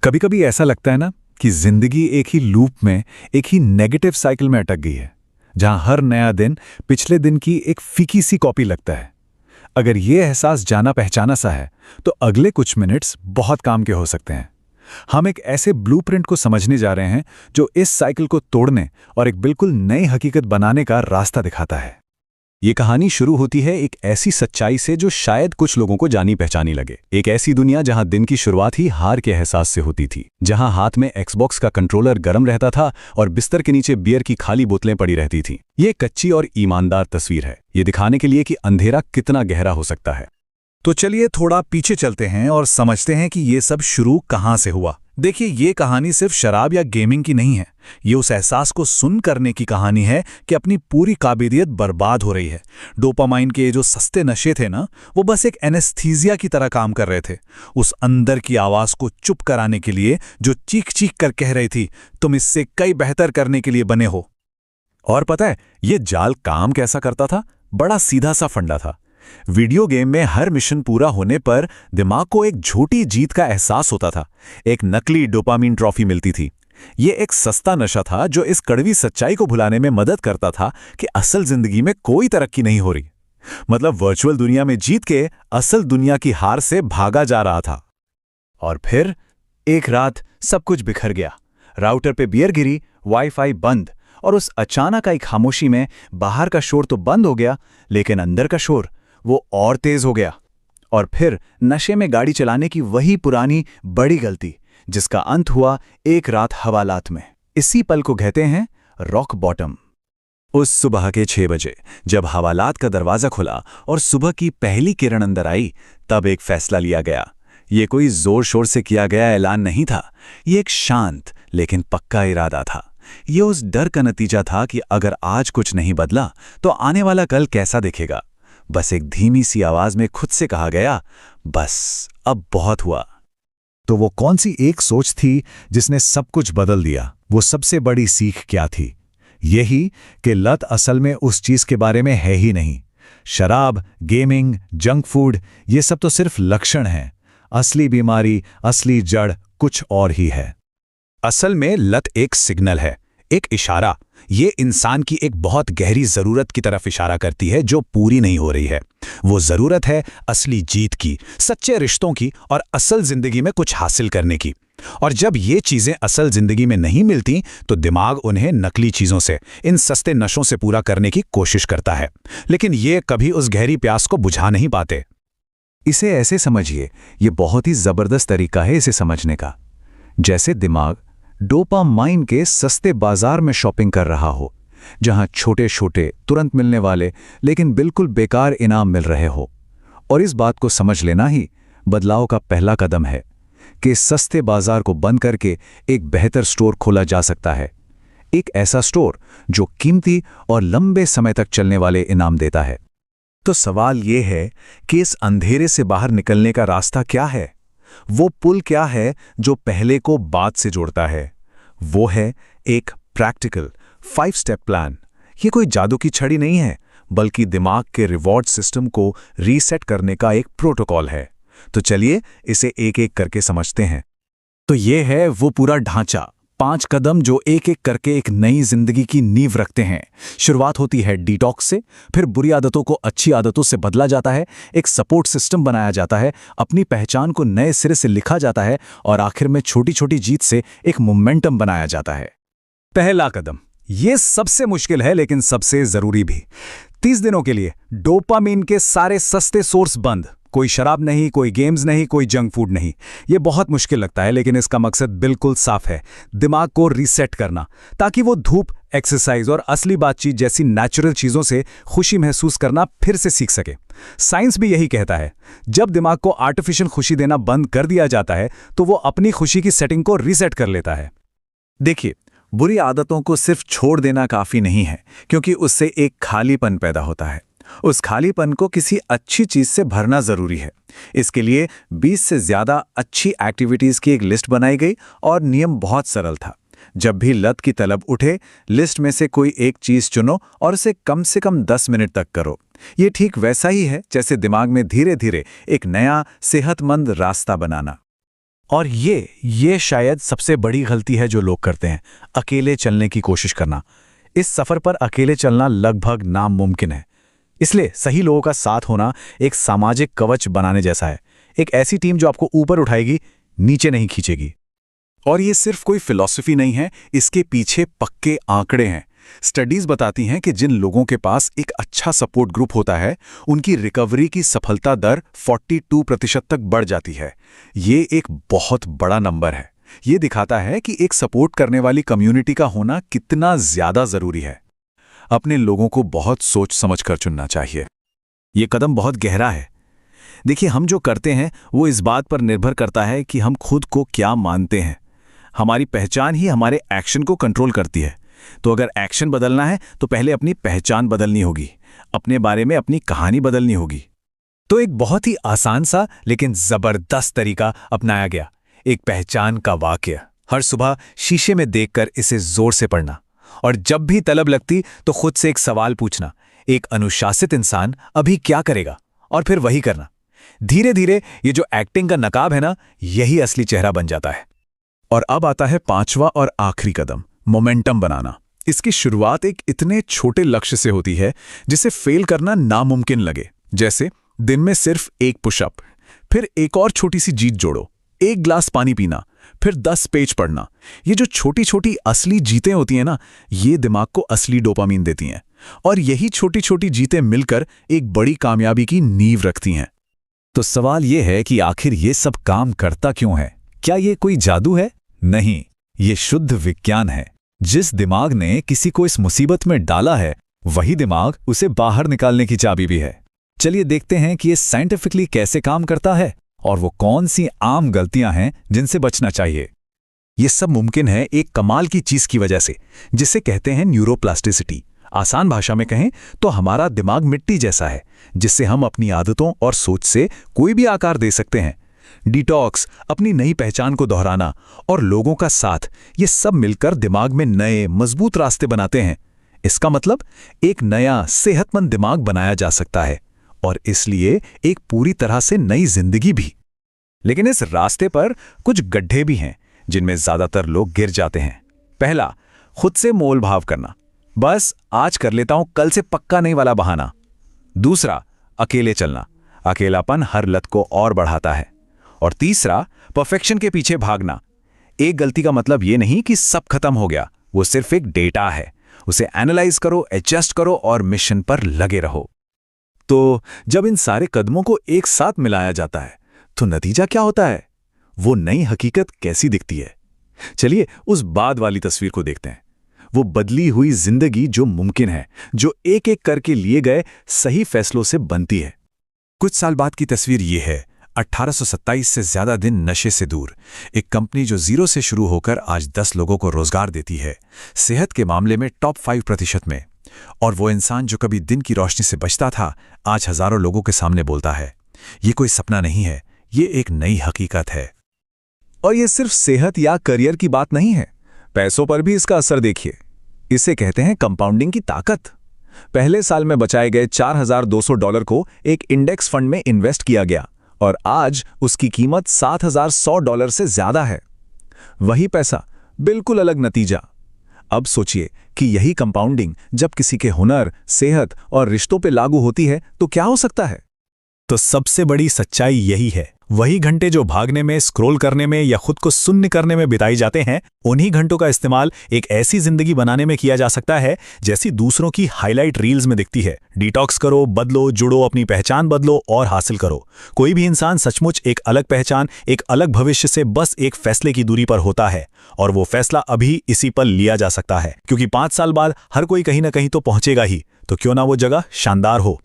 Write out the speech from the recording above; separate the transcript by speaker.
Speaker 1: कभी कभी ऐसा लगता है ना कि जिंदगी एक ही लूप में, एक ही नेगेटिव साइकिल में अटक गई है, जहां हर नया दिन पिछले दिन की एक फीकी सी कॉपी लगता है। अगर ये एहसास जाना पहचाना सा है, तो अगले कुछ मिनट्स बहुत काम के हो सकते हैं। हम एक ऐसे ब्लूप्रिंट को समझने जा रहे हैं जो इस साइकिल को तोड़ने और एक बिल्कुल नई हकीकत बनाने का रास्ता दिखाता है।
Speaker 2: ये कहानी शुरू होती है एक ऐसी सच्चाई से जो शायद कुछ लोगों को जानी पहचानी लगे। एक ऐसी दुनिया जहां दिन की शुरुआत ही हार के एहसास से होती थी, जहां हाथ में एक्सबॉक्स का कंट्रोलर गर्म रहता था और बिस्तर के नीचे बियर की खाली बोतलें पड़ी रहती थीं। ये कच्ची और ईमानदार तस्वीर है, ये दिखाने के लिए कि अंधेरा कितना गहरा हो सकता है।
Speaker 1: तो चलिए थोड़ा पीछे चलते हैं और समझते हैं कि ये सब शुरू कहां से हुआ। देखिए, ये कहानी सिर्फ शराब या गेमिंग की नहीं है। ये उस एहसास को सुन करने की कहानी है कि अपनी पूरी काबिलियत बर्बाद हो रही है। डोपामाइन के जो सस्ते नशे थे ना, वो बस एक एनेस्थीसिया की तरह काम कर रहे थे। उस अंदर की आवाज को चुप कराने के लिए जो चीख चीख कर कह रही थी, तुम इससे कई बेहतर करने के लिए बने हो।
Speaker 2: और पता है ये जाल काम कैसा करता था? बड़ा सीधा सा फंडा था। वीडियो गेम में हर मिशन पूरा होने पर दिमाग को एक झूठी जीत का एहसास होता था, एक नकली डोपामीन ट्रॉफी मिलती थी। ये एक सस्ता नशा था जो इस कड़वी सच्चाई को भुलाने में मदद करता था कि असल जिंदगी में कोई तरक्की नहीं हो रही। मतलब वर्चुअल दुनिया में जीत के असल दुनिया की हार से भागा जा रहा था।
Speaker 1: और फिर एक रात सब कुछ बिखर गया। राउटर पे बियर गिरी, वाईफाई बंद, और उस अचानक आई खामोशी में बाहर का शोर तो बंद हो गया, लेकिन अंदर का शोर वो और तेज हो गया। और फिर नशे में गाड़ी चलाने की वही पुरानी बड़ी गलती, जिसका अंत हुआ एक रात हवालात में। इसी पल को कहते हैं रॉक बॉटम।
Speaker 2: उस सुबह के 6 बजे जब हवालात का दरवाजा खुला और सुबह की पहली किरण अंदर आई, तब एक फैसला लिया गया। ये कोई जोर शोर से किया गया ऐलान नहीं था, ये एक शांत लेकिन पक्का इरादा था। ये उस डर का नतीजा था कि अगर आज कुछ नहीं बदला तो आने वाला कल कैसा दिखेगा। बस एक धीमी सी आवाज में खुद से कहा गया, बस अब बहुत हुआ।
Speaker 1: तो वो कौन सी एक सोच थी जिसने सब कुछ बदल दिया? वो सबसे बड़ी सीख क्या थी? यही कि लत असल में उस चीज के बारे में है ही नहीं। शराब, गेमिंग, जंक फूड, ये सब तो सिर्फ लक्षण हैं। असली बीमारी, असली जड़ कुछ और ही है।
Speaker 2: असल में लत एक सिग्नल है, एक इशारा। ये इंसान की एक बहुत गहरी जरूरत की तरफ इशारा करती है जो पूरी नहीं हो रही है। वो जरूरत है असली जीत की, सच्चे रिश्तों की और असल जिंदगी में कुछ हासिल करने की। और जब ये चीजें असल जिंदगी में नहीं मिलती तो दिमाग उन्हें नकली चीजों से, इन सस्ते नशों से पूरा करने की कोशिश करता है, लेकिन ये कभी उस गहरी प्यास को बुझा नहीं पाते।
Speaker 1: इसे ऐसे समझिए, ये बहुत ही जबरदस्त तरीका है इसे समझने का। जैसे दिमाग डोपामाइन के सस्ते बाजार में शॉपिंग कर रहा हो, जहां छोटे छोटे तुरंत मिलने वाले लेकिन बिल्कुल बेकार इनाम मिल रहे हो। और इस बात को समझ लेना ही बदलाव का पहला कदम है कि सस्ते बाजार को बंद करके एक बेहतर स्टोर खोला जा सकता है। एक ऐसा स्टोर जो कीमती और लंबे समय तक चलने वाले इनाम देता है। तो सवाल यह है कि इस अंधेरे से बाहर निकलने का रास्ता क्या है? वो पुल क्या है जो पहले को बाद से जोड़ता है? वो है एक प्रैक्टिकल 5 स्टेप प्लान। ये कोई जादू की छड़ी नहीं है, बल्कि दिमाग के रिवॉर्ड सिस्टम को रीसेट करने का एक प्रोटोकॉल है। तो चलिए इसे एक एक करके समझते हैं। तो ये है वो पूरा ढांचा, 5 कदम जो एक एक करके एक नई जिंदगी की नींव रखते हैं। शुरुआत होती है डिटॉक्स से, फिर बुरी आदतों को अच्छी आदतों से बदला जाता है, एक सपोर्ट सिस्टम बनाया जाता है, अपनी पहचान को नए सिरे से लिखा जाता है, और आखिर में छोटी छोटी जीत से एक मोमेंटम बनाया जाता है। पहला कदम, ये सबसे मुश्किल है लेकिन सबसे जरूरी भी। 30 दिनों के लिए डोपामीन के सारे सस्ते सोर्स बंद। कोई शराब नहीं, कोई गेम्स नहीं, कोई जंक फूड नहीं। ये बहुत मुश्किल लगता है, लेकिन इसका मकसद बिल्कुल साफ है, दिमाग को रीसेट करना, ताकि वो धूप, एक्सरसाइज और असली बातचीत जैसी नेचुरल चीजों से खुशी महसूस करना फिर से सीख सके। साइंस भी यही कहता है, जब दिमाग को आर्टिफिशियल खुशी देना बंद कर दिया जाता है तो वो अपनी खुशी की सेटिंग को रीसेट कर लेता है। देखिए, बुरी आदतों को सिर्फ छोड़ देना काफी नहीं है, क्योंकि उससे एक खालीपन पैदा होता है। उस खालीपन को किसी अच्छी चीज से भरना जरूरी है। इसके लिए 20 से ज्यादा अच्छी एक्टिविटीज की एक लिस्ट बनाई गई और नियम बहुत सरल था। जब भी लत की तलब उठे, लिस्ट में से कोई एक चीज चुनो और उसे कम से कम 10 मिनट तक करो। ये ठीक वैसा ही है जैसे दिमाग में धीरे धीरे एक नया सेहतमंद रास्ता बनाना।
Speaker 3: और ये शायद सबसे बड़ी गलती है जो लोग करते हैं, अकेले चलने की कोशिश करना। इस सफ़र पर अकेले चलना लगभग नामुमकिन है। इसलिए सही लोगों का साथ होना एक सामाजिक कवच बनाने जैसा है, एक ऐसी टीम जो आपको ऊपर उठाएगी, नीचे नहीं खींचेगी।
Speaker 1: और ये सिर्फ कोई फिलॉसफी नहीं है, इसके पीछे पक्के आंकड़े हैं। स्टडीज बताती हैं कि जिन लोगों के पास एक अच्छा सपोर्ट ग्रुप होता है, उनकी रिकवरी की सफलता दर 42% तक बढ़ जाती है। ये एक बहुत बड़ा नंबर है। ये दिखाता है कि एक सपोर्ट करने वाली कम्युनिटी का होना कितना ज्यादा जरूरी है। अपने लोगों को बहुत सोच समझ कर चुनना चाहिए।
Speaker 3: ये कदम बहुत गहरा है। देखिए, हम जो करते हैं वो इस बात पर निर्भर करता है कि हम खुद को क्या मानते हैं। हमारी पहचान ही हमारे एक्शन को कंट्रोल करती है। तो अगर एक्शन बदलना है तो पहले अपनी पहचान बदलनी होगी, अपने बारे में अपनी कहानी बदलनी होगी। तो एक बहुत ही आसान सा लेकिन जबरदस्त तरीका अपनाया गया, एक पहचान का वाक्य। हर सुबह शीशे में देखकर इसे जोर से पढ़ना, और जब भी तलब लगती तो खुद से एक सवाल पूछना, एक अनुशासित इंसान अभी क्या करेगा, और फिर वही करना। धीरे धीरे ये जो एक्टिंग का नकाब है ना, यही असली चेहरा बन जाता है।
Speaker 1: और अब आता है पांचवा और आखिरी कदम, मोमेंटम बनाना। इसकी शुरुआत एक इतने छोटे लक्ष्य से होती है जिसे फेल करना नामुमकिन लगे। जैसे दिन में सिर्फ एक पुशअप, फिर एक और छोटी सी जीत जोड़ो, एक ग्लास पानी पीना, फिर 10 पेज पढ़ना। ये जो छोटी छोटी असली जीतें होती हैं ना, ये दिमाग को असली डोपामीन देती हैं, और यही छोटी छोटी जीतें मिलकर एक बड़ी कामयाबी की नींव रखती हैं।
Speaker 2: तो सवाल ये है कि आखिर ये सब काम करता क्यों है? क्या ये कोई जादू है? नहीं, ये शुद्ध विज्ञान है। जिस दिमाग ने किसी को इस मुसीबत में डाला है, वही दिमाग उसे बाहर निकालने की चाबी भी है। चलिए देखते हैं कि ये साइंटिफिकली कैसे काम करता है और वो कौन सी आम गलतियां हैं जिनसे बचना चाहिए।
Speaker 1: ये सब मुमकिन है एक कमाल की चीज की वजह से, जिसे कहते हैं न्यूरोप्लास्टिसिटी। आसान भाषा में कहें तो हमारा दिमाग मिट्टी जैसा है, जिससे हम अपनी आदतों और सोच से कोई भी आकार दे सकते हैं। डिटॉक्स, अपनी नई पहचान को दोहराना और लोगों का साथ, ये सब मिलकर दिमाग में नए मजबूत रास्ते बनाते हैं। इसका मतलब एक नया सेहतमंद दिमाग बनाया जा सकता है, और इसलिए एक पूरी तरह से नई जिंदगी भी। लेकिन इस रास्ते पर कुछ गड्ढे भी हैं जिनमें ज्यादातर लोग गिर जाते हैं। पहला, खुद से मोल भाव करना, बस आज कर लेता हूं, कल से पक्का नहीं वाला बहाना। दूसरा, अकेले चलना, अकेलापन हर लत को और बढ़ाता है। और तीसरा, परफेक्शन के पीछे भागना। एक गलती का मतलब ये नहीं कि सब खत्म हो गया, वो सिर्फ एक डेटा है। उसे एनालाइज करो, एडजस्ट करो और मिशन पर लगे रहो। तो जब इन सारे कदमों को एक साथ मिलाया जाता है तो नतीजा क्या होता है? वो नई हकीकत कैसी दिखती है? चलिए उस बाद वाली तस्वीर को देखते हैं। वो बदली हुई जिंदगी जो मुमकिन है, जो एक एक करके लिए गए सही फैसलों से बनती है। कुछ साल बाद की तस्वीर ये है। 1827 से ज्यादा दिन नशे से दूर, एक कंपनी जो 0 से शुरू होकर आज 10 लोगों को रोजगार देती है, सेहत के मामले में टॉप 5% में। और वो इंसान जो कभी दिन की रोशनी से बचता था, आज हजारों लोगों के सामने बोलता है। ये कोई सपना नहीं है, ये एक नई हकीकत है। और ये सिर्फ सेहत या करियर की बात नहीं है, पैसों पर भी इसका असर देखिए। इसे कहते हैं कंपाउंडिंग की ताकत। पहले साल में बचाए गए $4,200 को एक इंडेक्स फंड में इन्वेस्ट किया गया, और आज उसकी कीमत $7,100 से ज्यादा है। वही पैसा, बिल्कुल अलग नतीजा। अब सोचिए कि यही कंपाउंडिंग जब किसी के हुनर, सेहत और रिश्तों पे लागू होती है तो क्या हो सकता है?
Speaker 2: तो सबसे बड़ी सच्चाई यही है, वही घंटे जो भागने में, स्क्रॉल करने में या खुद को शून्य करने में बिताई जाते हैं, उन्हीं घंटों का इस्तेमाल एक ऐसी जिंदगी बनाने में किया जा सकता है जैसी दूसरों की हाईलाइट रील्स में दिखती है। डिटॉक्स करो, बदलो, जुड़ो, अपनी पहचान बदलो और हासिल करो। कोई भी इंसान सचमुच एक अलग पहचान, एक अलग भविष्य से बस एक फैसले की दूरी पर होता है, और वो फैसला अभी इसी पल लिया जा सकता है, क्योंकि 5 साल बाद हर कोई कहीं ना कहीं तो पहुंचेगा ही। तो क्यों ना वो जगह शानदार हो।